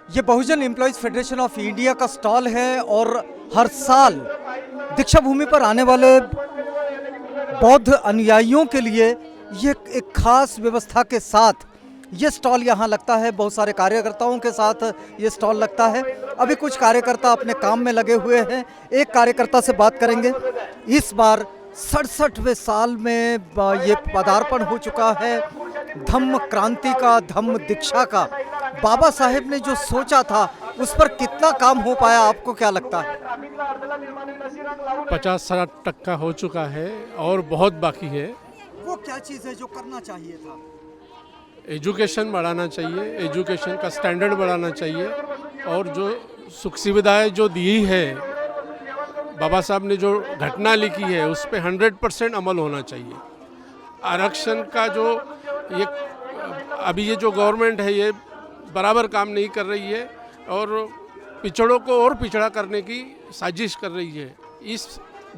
ये बहुजन employees federation of India का stall है और हर साल दीक्षा भूमि पर आने वाले बौद्ध अनुयायियों के लिए ये एक खास व्यवस्था के साथ ये स्टॉल यहाँ लगता है। बहुत सारे कार्यकर्ताओं के साथ ये स्टॉल लगता है। अभी कुछ कार्यकर्ता अपने काम में लगे हुए हैं। एक कार्यकर्ता से बात करेंगे। इस बार 67वें साल में ये पदार्पण हो चुका है धम्म क्रांति का, धम्म दीक्षा का। बाबा साहेब ने जो सोचा था उस पर कितना काम हो पाया, आपको क्या लगता है? 50-60% हो चुका है और बहुत बाकी है। वो क्या चीज़ है जो करना चाहिए था? एजुकेशन बढ़ाना चाहिए, एजुकेशन का स्टैंडर्ड बढ़ाना चाहिए और जो सुख सुविधाएं जो दी है, बाबा साहब ने जो घटना लिखी है उस पर 100% अमल होना चाहिए। आरक्षण का जो ये अभी ये जो गवर्नमेंट है ये बराबर काम नहीं कर रही है और पिछड़ों को और पिछड़ा करने की साजिश कर रही है। इस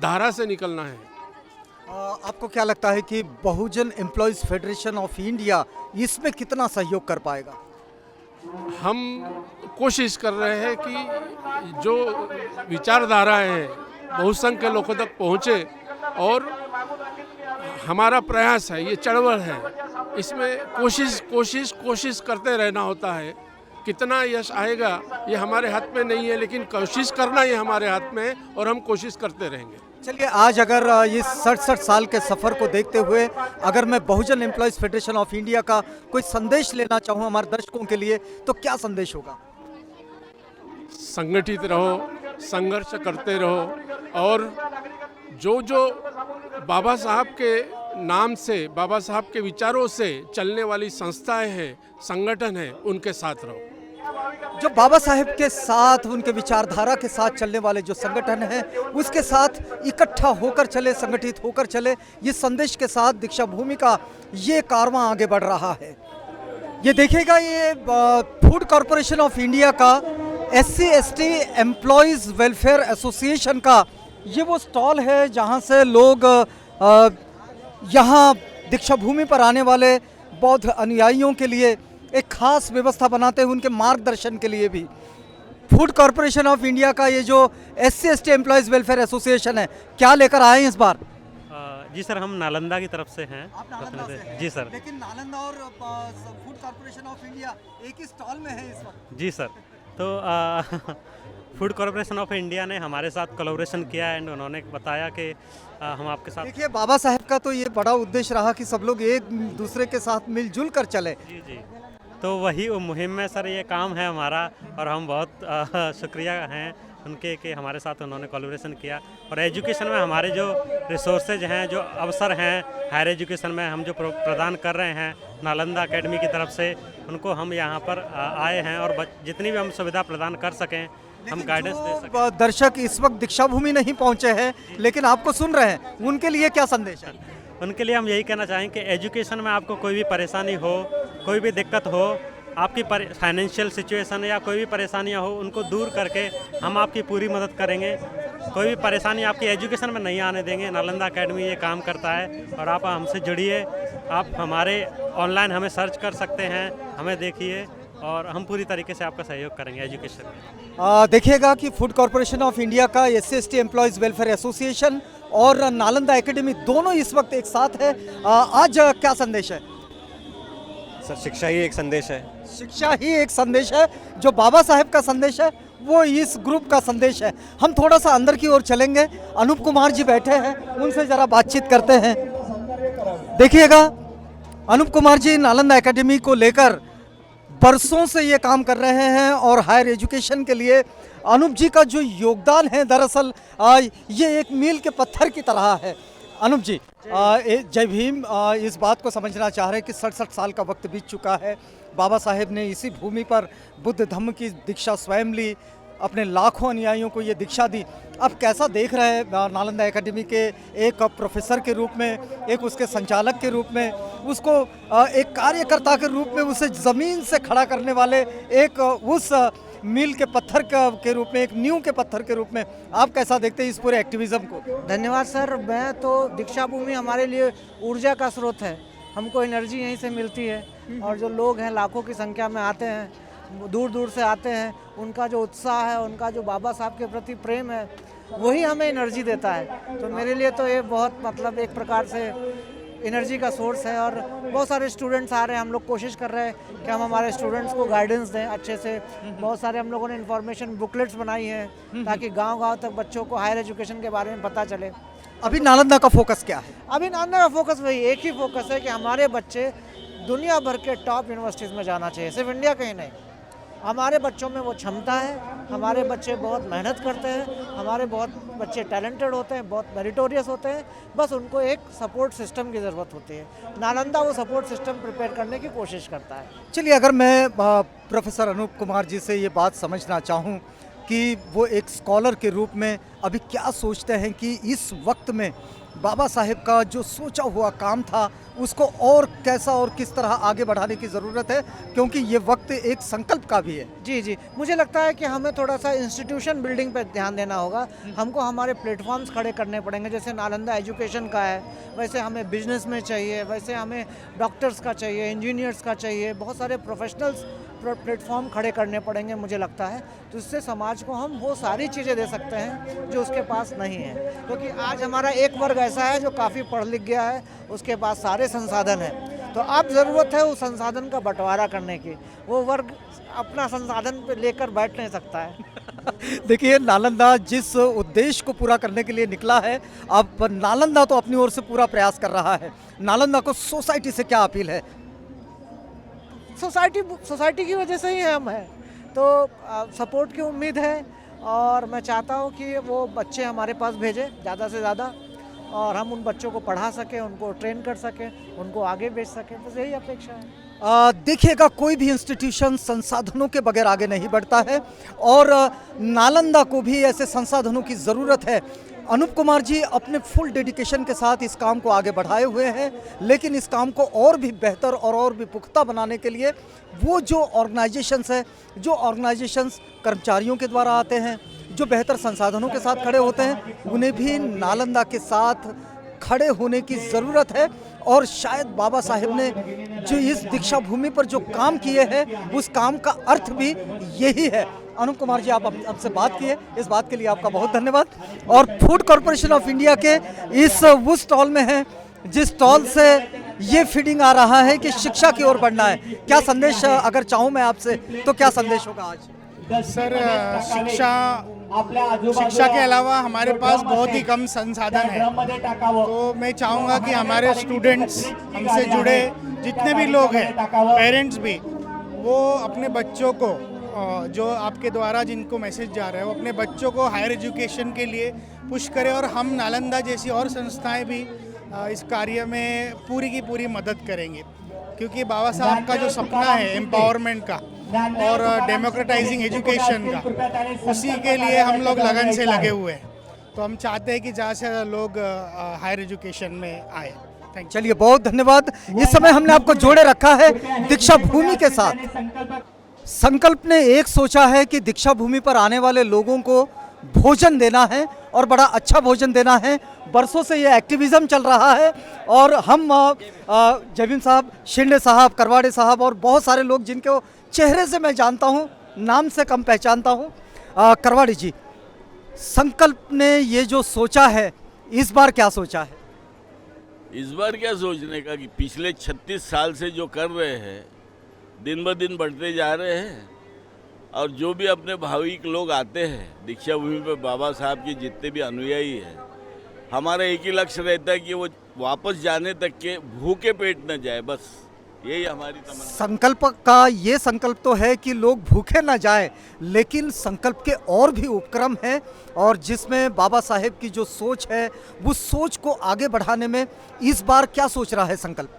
धारा से निकलना है। आपको क्या लगता है कि बहुजन एम्प्लॉयज फेडरेशन ऑफ इंडिया इसमें कितना सहयोग कर पाएगा? हम कोशिश कर रहे हैं कि जो विचारधारा है बहुसंख्य के लोगों तक पहुँचे और हमारा प्रयास है, ये चळवळ है, इसमें कोशिश करते रहना होता है। कितना यश आएगा ये हमारे हाथ में नहीं है, लेकिन कोशिश करना ये हमारे हाथ में है और हम कोशिश करते रहेंगे। चलिए, आज अगर इस 67 साल के सफ़र को देखते हुए अगर मैं बहुजन एम्प्लॉयज़ फेडरेशन ऑफ इंडिया का कोई संदेश लेना चाहूँ हमारे दर्शकों के लिए, तो क्या संदेश होगा? संगठित रहो, संघर्ष करते रहो और जो बाबा साहब के नाम से, बाबा साहब के विचारों से चलने वाली संस्थाएं हैं, संगठन है, उनके साथ रहो। जो बाबा साहेब के साथ, उनके विचारधारा के साथ चलने वाले जो संगठन हैं उसके साथ इकट्ठा होकर चले, संगठित होकर चले। ये संदेश के साथ दीक्षा भूमि का ये कारवां आगे बढ़ रहा है। ये देखिएगा, ये फूड कॉरपोरेशन ऑफ इंडिया का SC/ST एम्प्लॉयज़ वेलफेयर एसोसिएशन का ये वो स्टॉल है जहाँ से लोग यहाँ दीक्षा भूमि पर आने वाले बौद्ध अनुयायियों के लिए एक खास व्यवस्था बनाते हैं, उनके मार्गदर्शन के लिए भी। फूड कॉरपोरेशन ऑफ इंडिया का ये जो SC/ST एम्प्लॉयज़ वेलफेयर एसोसिएशन है, क्या लेकर आए हैं इस बार? जी सर, हम नालंदा की तरफ से हैं। आप नालंदा से हैं? जी सर। लेकिन नालंदा और फूड कॉरपोरेशन ऑफ इंडिया एक ही स्टॉल में है इस वक्त। जी सर, तो फूड कॉरपोरेशन ऑफ इंडिया ने हमारे साथ कोलैबोरेशन किया एंड उन्होंने बताया कि हम आपके साथ। देखिए, बाबा साहेब का तो ये बड़ा उद्देश्य रहा कि सब लोग एक दूसरे के साथ मिलजुल कर चले। जी जी, तो वही वो मुहिम में सर ये काम है हमारा और हम बहुत शुक्रिया हैं उनके कि हमारे साथ उन्होंने कोलैबोरेशन किया। और एजुकेशन में हमारे जो रिसोर्सेज हैं, जो अवसर हैं हायर एजुकेशन में हम जो प्रदान कर रहे हैं नालंदा एकेडमी की तरफ से, उनको हम यहाँ पर आए हैं और जितनी भी हम सुविधा प्रदान कर सकें हम गाइडेंस दे सकें। दर्शक इस वक्त दीक्षा भूमि नहीं पहुँचे हैं लेकिन आपको सुन रहे हैं, उनके लिए क्या संदेश है? उनके लिए हम यही कहना चाहेंगे कि एजुकेशन में आपको कोई भी परेशानी हो, कोई भी दिक्कत हो, आपकी फाइनेंशियल सिचुएशन या कोई भी परेशानियां हो, उनको दूर करके हम आपकी पूरी मदद करेंगे। कोई भी परेशानी आपकी एजुकेशन में नहीं आने देंगे। नालंदा एकेडमी ये काम करता है और आप हमसे जुड़िए। आप हमारे ऑनलाइन हमें सर्च कर सकते हैं, हमें देखिए और हम पूरी तरीके से आपका सहयोग करेंगे एजुकेशन में। देखिएगा कि फूड कॉरपोरेशन ऑफ इंडिया का SC/ST एम्प्लॉयज़ वेलफेयर एसोसिएशन और नालंदा एकेडमी दोनों इस वक्त एक साथ है। आज क्या संदेश है? सर, शिक्षा ही एक संदेश है। शिक्षा ही एक संदेश है। जो बाबा साहेब का संदेश है वो इस ग्रुप का संदेश है। हम थोड़ा सा अंदर की ओर चलेंगे। अनूप कुमार जी बैठे हैं, उनसे ज़रा बातचीत करते हैं। देखिएगा, अनूप कुमार जी नालंदा एकेडमी को लेकर बरसों से ये काम कर रहे हैं और हायर एजुकेशन के लिए अनूप जी का जो योगदान है दरअसल ये एक मील के पत्थर की तरह है। अनूप जी, जय भीम। इस बात को समझना चाह रहे हैं कि 67 साल का वक्त बीत चुका है। बाबा साहेब ने इसी भूमि पर बुद्ध धम्म की दीक्षा स्वयं ली, अपने लाखों अनुयायियों को ये दीक्षा दी। अब कैसा देख रहे हैं नालंदा एकेडमी के एक प्रोफेसर के रूप में, एक उसके संचालक के रूप में, उसको एक कार्यकर्ता के रूप में, उसे ज़मीन से खड़ा करने वाले एक उस मील के पत्थर के रूप में, एक नींव के पत्थर के रूप में आप कैसा देखते हैं इस पूरे एक्टिविज्म को? धन्यवाद सर। मैं तो दीक्षा भूमि हमारे लिए ऊर्जा का स्रोत है। हमको एनर्जी यहीं से मिलती है और जो लोग हैं लाखों की संख्या में आते हैं दूर दूर से आते हैं, उनका जो उत्साह है, उनका जो बाबा साहब के प्रति प्रेम है, वही हमें एनर्जी देता है। तो मेरे लिए तो ये बहुत मतलब एक प्रकार से एनर्जी का सोर्स है। और बहुत सारे स्टूडेंट्स आ रहे हैं, हम लोग कोशिश कर रहे हैं कि हम हमारे स्टूडेंट्स को गाइडेंस दें अच्छे से। बहुत सारे हम लोगों ने इन्फॉर्मेशन बुकलेट्स बनाई हैं ताकि गांव-गांव तक बच्चों को हायर एजुकेशन के बारे में पता चले। अभी नालंदा का फोकस क्या है? अभी नालंदा का फोकस वही एक ही फोकस है कि हमारे बच्चे दुनिया भर के टॉप यूनिवर्सिटीज़ में जाना चाहिए, सिर्फ इंडिया कहीं नहीं। हमारे बच्चों में वो क्षमता है, हमारे बच्चे बहुत मेहनत करते हैं, हमारे बहुत बच्चे टैलेंटेड होते हैं, बहुत मेरिटोरियस होते हैं, बस उनको एक सपोर्ट सिस्टम की ज़रूरत होती है। नालंदा वो सपोर्ट सिस्टम प्रिपेयर करने की कोशिश करता है। चलिए, अगर मैं प्रोफेसर अनूप कुमार जी से ये बात समझना चाहूँ कि वो एक स्कॉलर के रूप में अभी क्या सोचते हैं कि इस वक्त में बाबा साहेब का जो सोचा हुआ काम था उसको और कैसा और किस तरह आगे बढ़ाने की ज़रूरत है, क्योंकि ये वक्त एक संकल्प का भी है। जी जी, मुझे लगता है कि हमें थोड़ा सा इंस्टीट्यूशन बिल्डिंग पर ध्यान देना होगा। हमको हमारे प्लेटफॉर्म्स खड़े करने पड़ेंगे, जैसे नालंदा एजुकेशन का है, वैसे हमें बिजनेस में चाहिए, वैसे हमें डॉक्टर्स का चाहिए, इंजीनियर्स का चाहिए, बहुत सारे प्रोफेशनल्स प्लेटफॉर्म खड़े करने पड़ेंगे मुझे लगता है। तो इससे समाज को हम वो सारी चीज़ें दे सकते हैं जो उसके पास नहीं है। क्योंकि आज हमारा एक वर्ग ऐसा है जो काफ़ी पढ़ लिख गया है, उसके पास सारे संसाधन हैं, तो अब ज़रूरत है उस संसाधन का बंटवारा करने की। वो वर्ग अपना संसाधन पे लेकर बैठ नहीं सकता है। देखिए, नालंदा जिस उद्देश्य को पूरा करने के लिए निकला है, अब नालंदा तो अपनी ओर से पूरा प्रयास कर रहा है। नालंदा को सोसाइटी से क्या अपील है? सोसाइटी की वजह से ही हम हैं, तो सपोर्ट की उम्मीद है। और मैं चाहता हूँ कि वो बच्चे हमारे पास भेजें ज़्यादा से ज़्यादा, और हम उन बच्चों को पढ़ा सकें, उनको ट्रेन कर सकें, उनको आगे भेज सकें, बस यही अपेक्षा है। देखिएगा, कोई भी इंस्टीट्यूशन संसाधनों के बगैर आगे नहीं बढ़ता है, और नालंदा को भी ऐसे संसाधनों की ज़रूरत है। अनूप कुमार जी अपने फुल डेडिकेशन के साथ इस काम को आगे बढ़ाए हुए हैं, लेकिन इस काम को और भी बेहतर और भी पुख्ता बनाने के लिए वो जो ऑर्गेनाइजेशंस है, जो ऑर्गेनाइजेशंस कर्मचारियों के द्वारा आते हैं, जो बेहतर संसाधनों के साथ खड़े होते हैं, उन्हें भी नालंदा के साथ खड़े होने की ज़रूरत है। और शायद बाबा साहेब ने जो इस दीक्षा भूमि पर जो काम किए हैं, उस काम का अर्थ भी यही है। अनूप कुमार जी, आप हमसे बात किए, इस बात के लिए आपका बहुत धन्यवाद। और फूड कॉरपोरेशन ऑफ इंडिया के इस वो स्टॉल में है जिस स्टॉल से ये फीडिंग आ रहा है कि शिक्षा की ओर बढ़ना है। क्या संदेश, अगर चाहूँ मैं आपसे, तो क्या संदेश होगा आज? सर, शिक्षा के अलावा हमारे पास बहुत ही कम संसाधन है, तो मैं चाहूँगा कि हमारे स्टूडेंट्स, हमसे जुड़े जितने भी लोग हैं, पेरेंट्स भी, वो अपने बच्चों को, जो आपके द्वारा जिनको मैसेज जा रहा है, वो अपने बच्चों को हायर एजुकेशन के लिए पुश करें। और हम नालंदा जैसी और संस्थाएं भी इस कार्य में पूरी की पूरी मदद करेंगे, क्योंकि बाबा साहब का जो सपना है एम्पावरमेंट का और डेमोक्रेटाइजिंग एजुकेशन का, उसी के लिए हम लोग लगन से लगे हुए हैं। तो हम चाहते हैं कि ज़्यादा से ज़्यादा लोग हायर एजुकेशन में आए। Thank you. चलिए, बहुत धन्यवाद। इस समय हमने आपको जोड़े रखा है दीक्षा भूमि के साथ। संकल्प ने एक सोचा है कि दीक्षा भूमि पर आने वाले लोगों को भोजन देना है, और बड़ा अच्छा भोजन देना है। बरसों से ये एक्टिविज़म चल रहा है, और हम जबीन साहब, शिंदे साहब, करवाड़े साहब और बहुत सारे लोग जिनको चेहरे से मैं जानता हूँ, नाम से कम पहचानता हूँ। करवाड़ी जी, संकल्प ने ये जो सोचा है, इस बार क्या सोचा है? इस बार क्या सोचने का कि पिछले 36 साल से जो कर रहे हैं, दिन ब दिन बढ़ते जा रहे हैं। और जो भी अपने भाविक लोग आते हैं दीक्षा भूमि पर, बाबा साहब के जितने भी अनुयायी हैं, हमारा एक ही लक्ष्य रहता है कि वो वापस जाने तक के भूखे पेट न जाए, बस यही हमारी तमन्ना। संकल्प का ये संकल्प तो है कि लोग भूखे ना जाए, लेकिन संकल्प के और भी उपक्रम हैं, और जिसमें बाबा साहेब की जो सोच है, वो सोच को आगे बढ़ाने में इस बार क्या सोच रहा है संकल्प?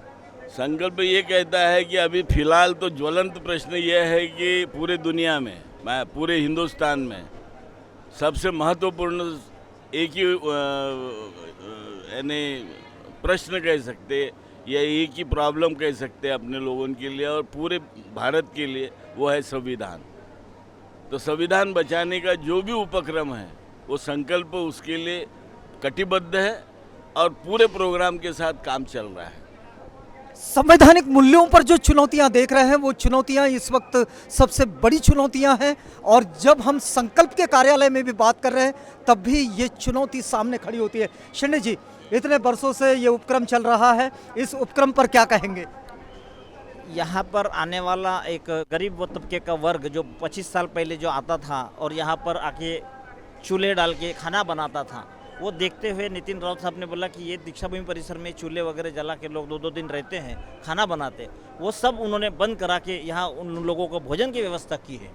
संकल्प ये कहता है कि अभी फिलहाल तो ज्वलंत प्रश्न ये है कि पूरे दुनिया में, पूरे हिंदुस्तान में सबसे महत्वपूर्ण एक ही यानी प्रश्न कह सकते, या एक ही प्रॉब्लम कह सकते हैं अपने लोगों के लिए और पूरे भारत के लिए, वो है संविधान। तो संविधान बचाने का जो भी उपक्रम है, वो संकल्प उसके लिए कटिबद्ध है और पूरे प्रोग्राम के साथ काम चल रहा है। संवैधानिक मूल्यों पर जो चुनौतियां देख रहे हैं वो चुनौतियां इस वक्त सबसे बड़ी चुनौतियां हैं, और जब हम संकल्प के कार्यालय में भी बात कर रहे हैं तब भी ये चुनौती सामने खड़ी होती है। शिंदे जी, इतने वर्षों से ये उपक्रम चल रहा है, इस उपक्रम पर क्या कहेंगे? यहाँ पर आने वाला एक गरीब व तबके का वर्ग जो 25 साल पहले जो आता था और यहाँ पर आके चूल्हे डाल के खाना बनाता था, वो देखते हुए नितिन राउत साहब ने बोला कि ये दीक्षा भूमि परिसर में चूल्हे वगैरह जला के लोग 2-2 दिन रहते हैं, खाना बनाते, वो सब उन्होंने बंद करा के यहाँ उन लोगों को भोजन की व्यवस्था की है।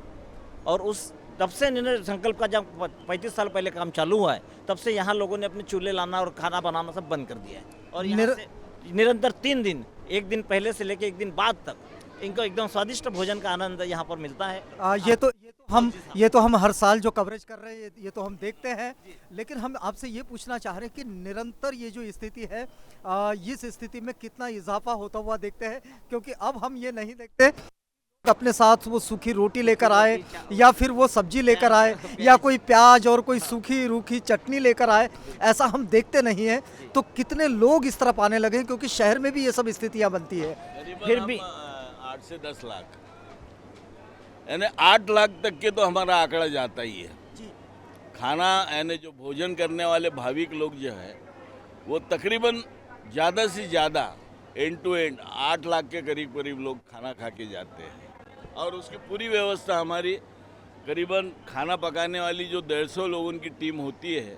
और उस तब से इन्होंने संकल्प का जब 35 साल पहले काम चालू हुआ है तब से यहाँ लोगों ने अपने चूल्हे लाना और खाना बनाना सब बंद कर दिया है। और यहाँ से निरंतर 3 दिन, एक दिन पहले से लेके एक दिन बाद तक इनको एकदम स्वादिष्ट भोजन का आनंद यहाँ पर मिलता है। ये तो हम हर साल जो कवरेज कर रहे हैं ये तो हम देखते हैं, लेकिन हम आपसे ये पूछना चाह रहे हैं कि निरंतर ये जो स्थिति है इस स्थिति में कितना इजाफा होता हुआ देखते हैं, क्योंकि अब हम ये नहीं देखते अपने साथ वो सूखी रोटी लेकर आए या फिर वो सब्जी लेकर आए या कोई प्याज और कोई सूखी रूखी चटनी लेकर आए, ऐसा हम देखते नहीं है। तो कितने लोग इस तरफ आने लगे, क्योंकि शहर में भी ये सब स्थितियां बनती है। फिर भी 8 से 10 लाख, यानी 8 लाख तक के तो हमारा आंकड़ा जाता ही है। खाना यानी जो भोजन करने वाले भाविक लोग जो है वो तकरीबन ज़्यादा से ज़्यादा एंड टू एंड 8 लाख के करीब लोग खाना खा के जाते हैं। और उसकी पूरी व्यवस्था हमारी करीबन खाना पकाने वाली जो 150 लोगों की टीम होती है,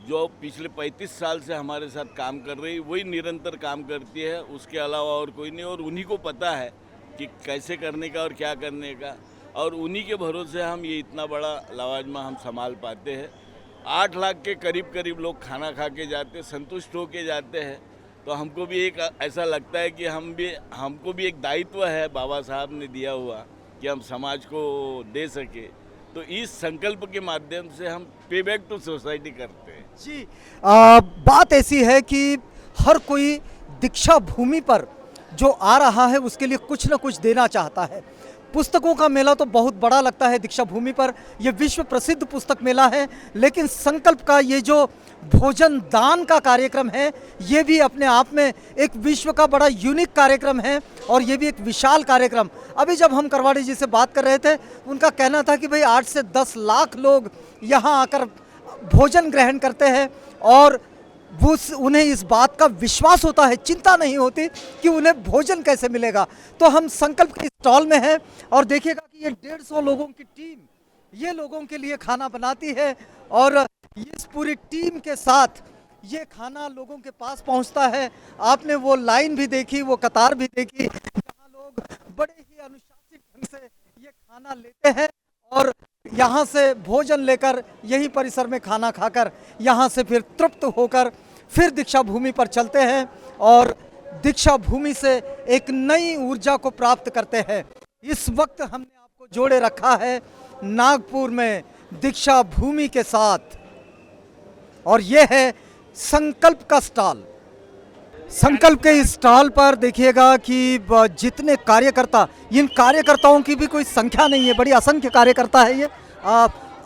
जो पिछले 35 साल से हमारे साथ काम कर रही, वही निरंतर काम करती है, उसके अलावा और कोई नहीं। और उन्हीं को पता है कि कैसे करने का और क्या करने का, और उन्हीं के भरोसे हम ये इतना बड़ा लवाजमा हम संभाल पाते हैं। 8 लाख के करीब लोग खाना खा के जाते, संतुष्ट होके जाते हैं। तो हमको भी एक ऐसा लगता है कि हमको भी एक दायित्व है बाबा साहब ने दिया हुआ कि हम समाज को दे सके। तो इस संकल्प के माध्यम से हम पे बैक टू सोसाइटी करते हैं। जी, बात ऐसी है कि हर कोई दीक्षा भूमि पर जो आ रहा है उसके लिए कुछ ना कुछ देना चाहता है। पुस्तकों का मेला तो बहुत बड़ा लगता है दीक्षा भूमि पर, यह विश्व प्रसिद्ध पुस्तक मेला है, लेकिन संकल्प का ये जो भोजन दान का कार्यक्रम है ये भी अपने आप में एक विश्व का बड़ा यूनिक कार्यक्रम है, और ये भी एक विशाल कार्यक्रम। अभी जब हम करवाड़ी जी से बात कर रहे थे, उनका कहना था कि भाई 8 से 10 लाख लोग यहाँ आकर भोजन ग्रहण करते हैं, और वो उन्हें इस बात का विश्वास होता है, चिंता नहीं होती कि उन्हें भोजन कैसे मिलेगा। तो हम संकल्प के स्टॉल में हैं और देखिएगा कि ये 150 लोगों की टीम ये लोगों के लिए खाना बनाती है, और इस पूरी टीम के साथ ये खाना लोगों के पास पहुंचता है। आपने वो लाइन भी देखी, वो कतार भी देखी, जहाँ लोग बड़े ही अनुशासित ढंग से ये खाना लेते हैं और यहाँ से भोजन लेकर यही परिसर में खाना खाकर यहाँ से फिर तृप्त होकर फिर दीक्षा भूमि पर चलते हैं और दीक्षा भूमि से एक नई ऊर्जा को प्राप्त करते हैं। इस वक्त हमने आपको जोड़े रखा है नागपुर में दीक्षा भूमि के साथ, और ये है संकल्प का स्टॉल। संकल्प के इस स्टॉल पर देखिएगा कि जितने कार्यकर्ता, इन कार्यकर्ताओं की भी कोई संख्या नहीं है, बड़ी असंख्य कार्यकर्ता है ये।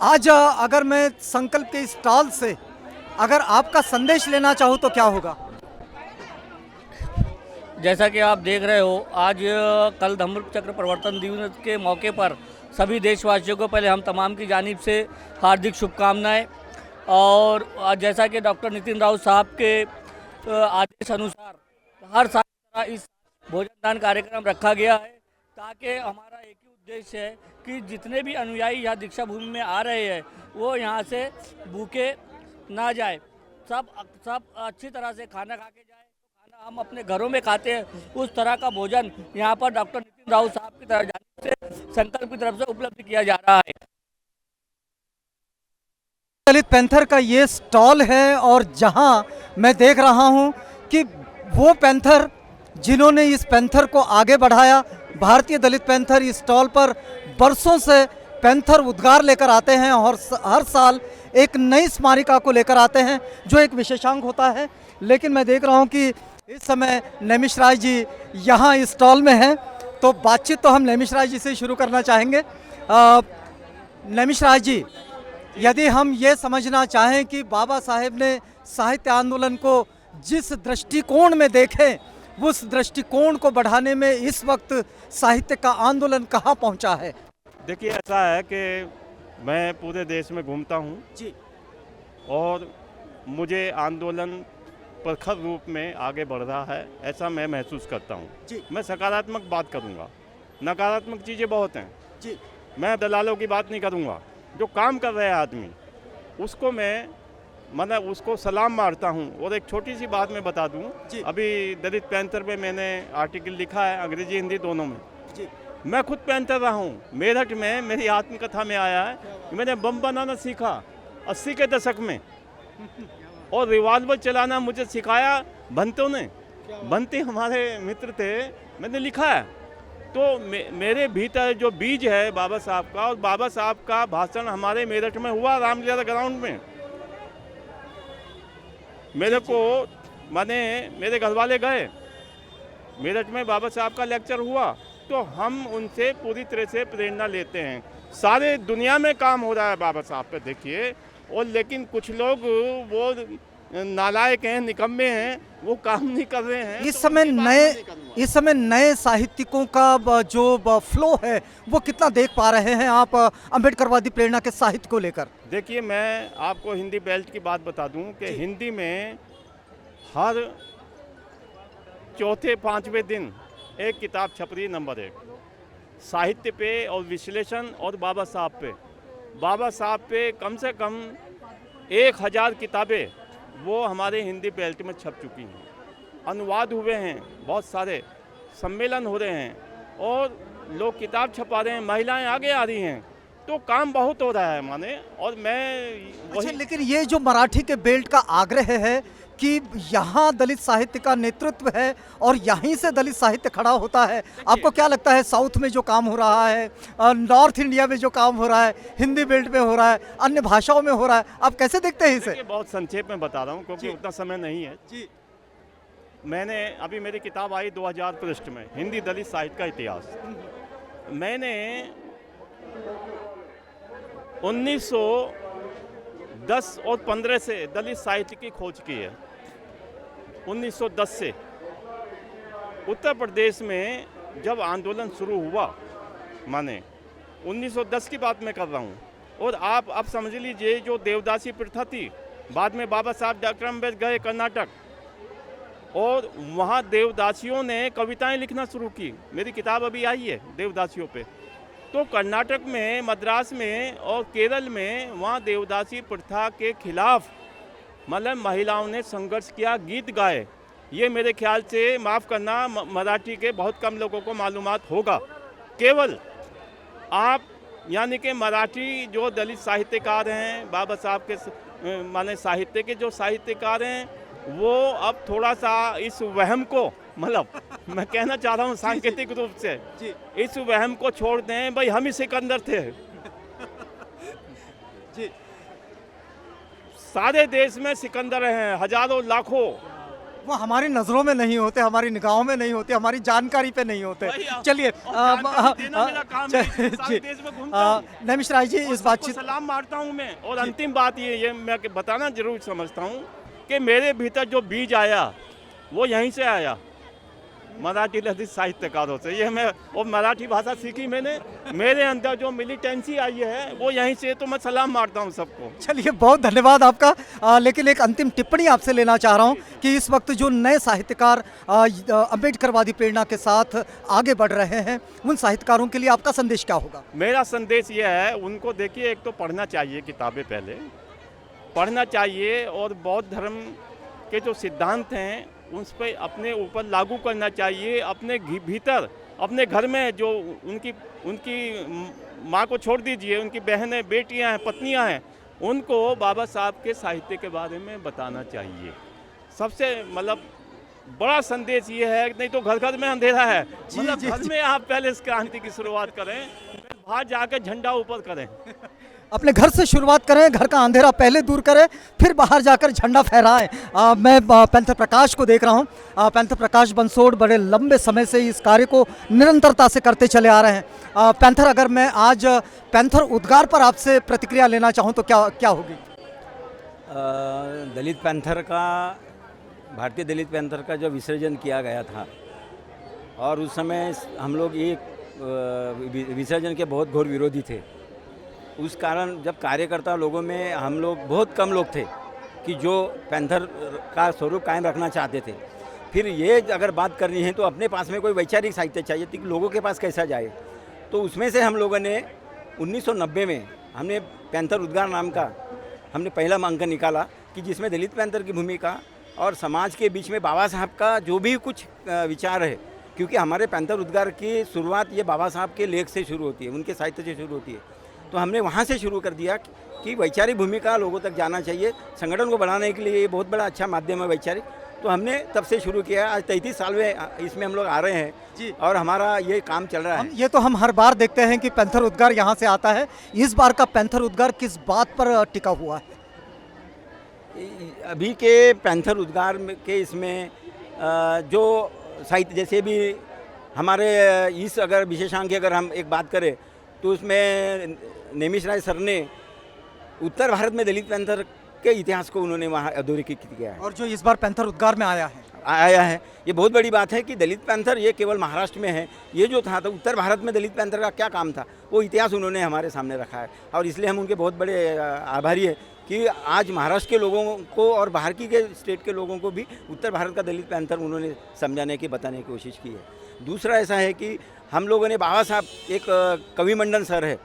आज अगर मैं संकल्प के इस स्टॉल से अगर आपका संदेश लेना चाहूँ तो क्या होगा? जैसा कि आप देख रहे हो, आज कल धम्म चक्र प्रवर्तन दिवस के मौके पर सभी देशवासियों को पहले हम तमाम की जानिब से हार्दिक शुभकामनाएं। और जैसा कि डॉक्टर नितिन राउत साहब के आदेश अनुसार हर साल इस भोजन दान कार्यक्रम रखा गया है, ताकि हमारा एक ही उद्देश्य है कि जितने भी अनुयायी यहाँ दीक्षा भूमि में आ रहे हैं वो यहाँ से भूखे ना जाए, सब अच्छी तरह से खाना खा के जाए। खाना हम अपने घरों में खाते हैं, उस तरह का भोजन यहाँ पर डॉक्टर नितिन राउत साहब की तरफ जाने से संकल्प की तरफ से उपलब्ध किया जा रहा है। दलित पैंथर का ये स्टॉल है, और जहां मैं देख रहा हूं कि वो पैंथर जिन्होंने इस पैंथर को आगे बढ़ाया, भारतीय दलित पैंथर इस स्टॉल पर बरसों से पैंथर उद्गार लेकर आते हैं और हर साल एक नई स्मारिका को लेकर आते हैं जो एक विशेषांक होता है। लेकिन मैं देख रहा हूं कि इस समय नैमिष राय जी यहाँ इस स्टॉल में हैं, तो बातचीत तो हम नैमिष राय जी से शुरू करना चाहेंगे। नैमिष राय जी, यदि हम ये समझना चाहें कि बाबा साहेब ने साहित्य आंदोलन को जिस दृष्टिकोण में देखें उस दृष्टिकोण को बढ़ाने में इस वक्त साहित्य का आंदोलन कहाँ पहुँचा है? देखिए, ऐसा है कि मैं पूरे देश में घूमता हूँ जी। और मुझे आंदोलन प्रखर रूप में आगे बढ़ रहा है, ऐसा मैं महसूस करता हूँ जी। मैं सकारात्मक बात करूँगा, नकारात्मक चीज़ें बहुत हैं जी। मैं दलालों की बात नहीं करूँगा। जो काम कर रहे हैं आदमी, उसको मैं मतलब उसको सलाम मारता हूँ। और एक छोटी सी बात मैं बता दूँ, अभी दलित पैंथर में मैंने आर्टिकल लिखा है, अंग्रेजी हिंदी दोनों में। जी। मैं खुद पैंथर रहा हूँ। मेरठ में मेरी आत्मकथा में आया है कि मैंने बम बनाना सीखा 80 के दशक में, और रिवॉल्वर चलाना मुझे सिखाया भंतों ने। भंते हमारे मित्र थे, मैंने लिखा है। तो मेरे भीतर जो बीज है बाबा साहब का, और बाबा साहब का भाषण हमारे मेरठ में हुआ रामलीला ग्राउंड में। मेरे को माने मेरे घर वाले गए, मेरठ में बाबा साहब का लेक्चर हुआ, तो हम उनसे पूरी तरह से प्रेरणा लेते हैं। सारे दुनिया में काम हो रहा है बाबा साहब पे, देखिए। और लेकिन कुछ लोग वो नालायक हैं, निकम्मे हैं, वो काम नहीं कर रहे हैं। इस समय नए साहित्यिकों का जो फ्लो है वो कितना देख पा रहे हैं आप अम्बेडकरवादी प्रेरणा के साहित्य को लेकर? देखिए, मैं आपको हिंदी बेल्ट की बात बता दूं कि हिंदी में हर चौथे पांचवें दिन एक किताब छप रही है, नंबर 1 साहित्य पे और विश्लेषण और बाबा साहब पे। बाबा साहब पे कम से कम 1000 किताबें वो हमारे हिंदी बेल्ट में छप चुकी हैं। अनुवाद हुए हैं, बहुत सारे सम्मेलन हो रहे हैं, और लोग किताब छपा रहे हैं, महिलाएं आगे आ रही हैं। तो काम बहुत हो रहा है माने। और मैं अच्छा, लेकिन ये जो मराठी के बेल्ट का आग्रह है कि यहाँ दलित साहित्य का नेतृत्व है और यहीं से दलित साहित्य खड़ा होता है, आपको क्या लगता है साउथ में जो काम हो रहा है, नॉर्थ इंडिया में जो काम हो रहा है, हिंदी बेल्ट में हो रहा है, अन्य भाषाओं में हो रहा है, आप कैसे देखते हैं इसे? बहुत संक्षेप में बता रहा हूँ क्योंकि उतना समय नहीं है जी। मैंने अभी मेरी किताब आई 2000 पृष्ठ में, हिंदी दलित साहित्य का इतिहास। मैंने 1910 और 15 से दलित साहित्य की खोज की है। 1910 से उत्तर प्रदेश में जब आंदोलन शुरू हुआ, माने 1910 की बात मैं कर रहा हूँ। और आप अब समझ लीजिए, जो देवदासी प्रथा थी, बाद में बाबा साहब डॉक्टर अम्बेडकर गए कर्नाटक, और वहाँ देवदासियों ने कविताएं लिखना शुरू की। मेरी किताब अभी आई है देवदासियों पे। तो कर्नाटक में, मद्रास में और केरल में वहाँ देवदासी प्रथा के खिलाफ मतलब महिलाओं ने संघर्ष किया, गीत गाए। ये मेरे ख्याल से, माफ़ करना, मराठी के बहुत कम लोगों को मालूमात होगा। केवल आप यानी कि मराठी जो दलित साहित्यकार हैं, बाबा साहब के माने साहित्य के जो साहित्यकार हैं, वो अब थोड़ा सा इस वहम को, मतलब मैं कहना चाह रहा हूँ सांकेतिक रूप से, इस वहम को छोड़ दें। भाई हम ही सिकंदर थे जी। सारे देश में सिकंदर हैं, हजारों लाखों। वो हमारी नज़रों में नहीं होते, हमारी निगाहों में नहीं होते, हमारी जानकारी पे नहीं होते। चलिए नमिश राय जी, इस बातचीत सलाम मारता हूँ मैं। और अंतिम बात ये मैं बताना जरूर समझता हूँ कि मेरे भीतर जो बीज आया वो यहीं से आया, मराठी दलित साहित्यकारों से। ये मैं, और मराठी भाषा सीखी मैंने, मेरे अंदर जो मिलिटेंसी आई है वो यहीं से। तो मैं सलाम मारता हूँ सबको। चलिए, बहुत धन्यवाद आपका। लेकिन एक अंतिम टिप्पणी आपसे लेना चाह रहा हूँ कि इस वक्त जो नए साहित्यकार अम्बेडकरवादी प्रेरणा के साथ आगे बढ़ रहे हैं, उन साहित्यकारों के लिए आपका संदेश क्या होगा? मेरा संदेश ये है, उनको देखिए, एक तो पढ़ना चाहिए किताबें, पहले पढ़ना चाहिए, और बौद्ध धर्म के जो सिद्धांत हैं उस पर अपने ऊपर लागू करना चाहिए। अपने भीतर, अपने घर में जो उनकी माँ को छोड़ दीजिए, उनकी बहनें, बेटियां हैं, पत्नियां हैं, उनको बाबा साहब के साहित्य के बारे में बताना चाहिए। सबसे मतलब बड़ा संदेश ये है, नहीं तो घर घर में अंधेरा है। मतलब घर में आप पहले इस क्रांति की शुरुआत करें, बाहर जाकर झंडा ऊपर करें। अपने घर से शुरुआत करें, घर का अंधेरा पहले दूर करें, फिर बाहर जाकर झंडा फहराएं। मैं पैंथर प्रकाश को देख रहा हूं। पैंथर प्रकाश बंसोड़ बड़े लंबे समय से इस कार्य को निरंतरता से करते चले आ रहे हैं। पैंथर, अगर मैं आज पैंथर उद्गार पर आपसे प्रतिक्रिया लेना चाहूं तो क्या होगी? दलित पैंथर का भारतीय दलित पैंथर का जो विसर्जन किया गया था, और उस समय हम लोग ये विसर्जन के बहुत घोर विरोधी थे। उस कारण जब कार्यकर्ता लोगों में हम लोग बहुत कम लोग थे कि जो पैंथर का स्वरूप कायम रखना चाहते थे। फिर ये अगर बात करनी है तो अपने पास में कोई वैचारिक साहित्य चाहिए कि लोगों के पास कैसा जाए। तो उसमें से हम लोगों ने 1990 में हमने पैंथर उद्गार नाम का हमने पहला अंकन निकाला कि जिसमें दलित पैंथर की भूमिका और समाज के बीच में बाबा साहब का जो भी कुछ विचार है, क्योंकि हमारे पैंथर उद्गार की शुरुआत ये बाबा साहब के लेख से शुरू होती है, उनके साहित्य से शुरू होती है। तो हमने वहाँ से शुरू कर दिया कि वैचारिक भूमिका लोगों तक जाना चाहिए। संगठन को बढ़ाने के लिए ये बहुत बड़ा अच्छा माध्यम है वैचारिक। तो हमने तब से शुरू किया। आज 33 साल में इसमें हम लोग आ रहे हैं जी, और हमारा ये काम चल रहा है। ये तो हम हर बार देखते हैं कि पैंथर उद्गार यहाँ से आता है। इस बार का पैंथर उद्गार किस बात पर टिका हुआ है? अभी के पैंथर उद्गार के इसमें जो साहित्य, जैसे भी हमारे इस अगर विशेषांक की अगर हम एक बात करें तो उसमें नेमिष राय सर ने उत्तर भारत में दलित पैंथर के इतिहास को उन्होंने वहाँ अधोरेखित किया है। और जो इस बार पैंथर उद्गार में आया है ये बहुत बड़ी बात है कि दलित पैंथर ये केवल महाराष्ट्र में है। ये जो था तो उत्तर भारत में दलित पैंथर का क्या काम था वो इतिहास उन्होंने हमारे सामने रखा है, और इसलिए हम उनके बहुत बड़े आभारी है कि आज महाराष्ट्र के लोगों को और बाहर की के स्टेट के लोगों को भी उत्तर भारत का दलित पैंथर उन्होंने समझाने की, बताने की कोशिश की है। दूसरा ऐसा है कि हम लोगों ने बाबा साहब, एक कवि मंडन सर है,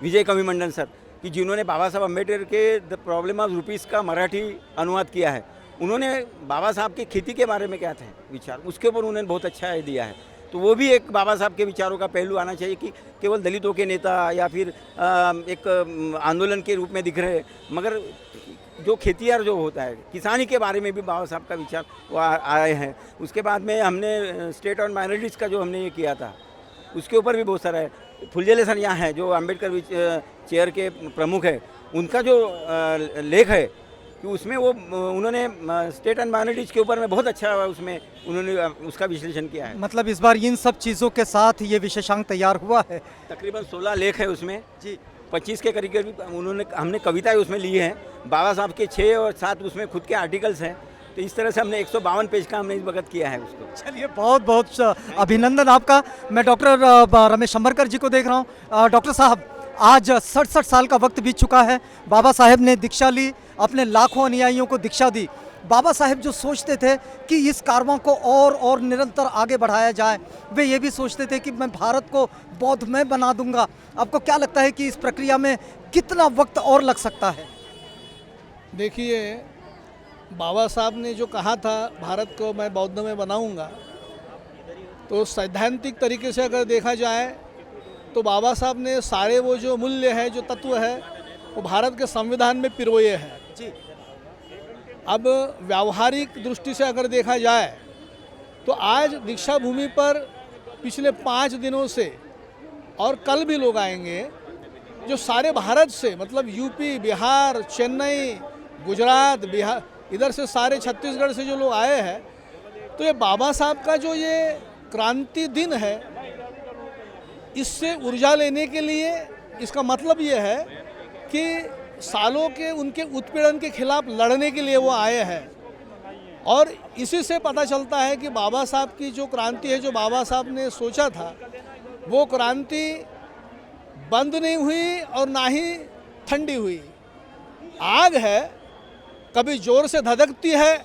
विजय कवि मंडन सर, कि जिन्होंने बाबा साहब अम्बेडकर के द प्रॉब्लम ऑफ रुपीज़ का मराठी अनुवाद किया है। उन्होंने बाबा साहब की खेती के बारे में क्या थे विचार, उसके ऊपर उन्होंने बहुत अच्छा दिया है। तो वो भी एक बाबा साहब के विचारों का पहलू आना चाहिए कि केवल दलितों के नेता या फिर एक आंदोलन के रूप में दिख रहे, मगर जो खेतियार जो होता है, किसानी के बारे में भी बाबा साहब का विचार वो आए हैं। उसके बाद में हमने स्टेट और माइनॉरिटीज़ का जो हमने ये किया था उसके ऊपर भी बहुत सारा है। फुलझेले सर यहाँ हैं जो अम्बेडकर चेयर के प्रमुख है, उनका जो लेख है कि उसमें वो उन्होंने स्टेट एंड माइनॉरिटीज़ के ऊपर में बहुत अच्छा उसमें उन्होंने उसका विश्लेषण किया है। मतलब इस बार इन सब चीज़ों के साथ ये विशेषांक तैयार हुआ है। तकरीबन 16 लेख है उसमें जी, 25 के करीब हमने कविताएं उसमें ली हैं। बाबा साहब के 6 और 7 उसमें खुद के आर्टिकल्स हैं। तो इस तरह से हमने 152 पेज का हमने इस वक्त किया है उसको। चलिए, बहुत बहुत अभिनंदन आपका। मैं डॉक्टर रमेश अंबरकर जी को देख रहा हूँ। डॉक्टर साहब, आज 67 साल का वक्त बीत चुका है। बाबा साहेब ने दीक्षा ली, अपने लाखों अनुयायियों को दीक्षा दी। बाबा साहेब जो सोचते थे कि इस कारवां को और निरंतर आगे बढ़ाया जाए, वे ये भी सोचते थे कि मैं भारत को बौद्धमय बना दूंगा। आपको क्या लगता है कि इस प्रक्रिया में कितना वक्त और लग सकता है? देखिए, बाबा साहब ने जो कहा था भारत को मैं बौद्धमय बनाऊंगा, तो सैद्धांतिक तरीके से अगर देखा जाए तो बाबा साहब ने सारे वो जो मूल्य है, जो तत्व है, वो भारत के संविधान में पिरोए हैं जी। अब व्यावहारिक दृष्टि से अगर देखा जाए तो आज दीक्षा भूमि पर पिछले 5 दिनों से और कल भी लोग आएंगे जो सारे भारत से, मतलब यूपी, बिहार, चेन्नई, गुजरात, बिहार, इधर से सारे छत्तीसगढ़ से जो लोग आए हैं। तो ये बाबा साहब का जो ये क्रांति दिन है, इससे ऊर्जा लेने के लिए, इसका मतलब ये है कि सालों के उनके उत्पीड़न के खिलाफ लड़ने के लिए वो आए हैं। और इसी से पता चलता है कि बाबा साहब की जो क्रांति है, जो बाबा साहब ने सोचा था, वो क्रांति बंद नहीं हुई और ना ही ठंडी हुई। आग है, कभी जोर से धधकती है